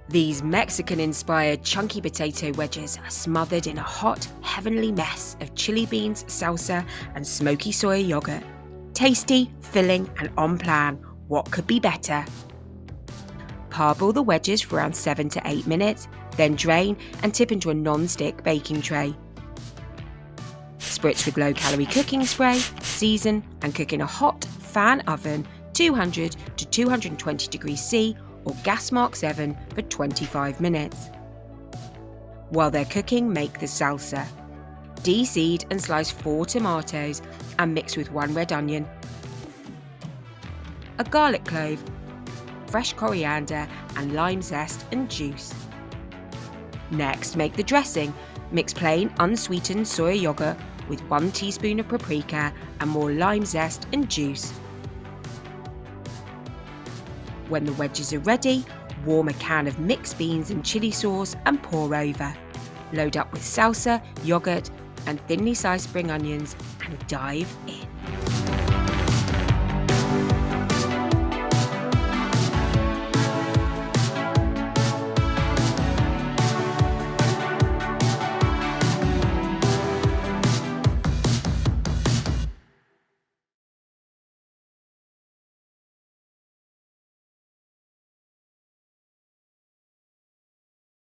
These Mexican-inspired chunky potato wedges are smothered in a hot, heavenly mess of chili beans, salsa, and smoky soya yogurt. Tasty, filling, and on plan. What could be better? Parboil the wedges for around 7 to 8 minutes, then drain and tip into a non-stick baking tray. Spritz with low-calorie cooking spray, season, and cook in a hot fan oven 200 to 220 degrees C or gas mark 7 for 25 minutes. While they're cooking, make the salsa. Deseed and slice 4 tomatoes and mix with 1 red onion, a garlic clove, fresh coriander, and lime zest and juice. Next, make the dressing. Mix plain unsweetened soya yogurt with 1 teaspoon of paprika and more lime zest and juice. When the wedges are ready, warm a can of mixed beans and chili sauce and pour over. Load up with salsa, yogurt, and thinly sliced spring onions and dive in.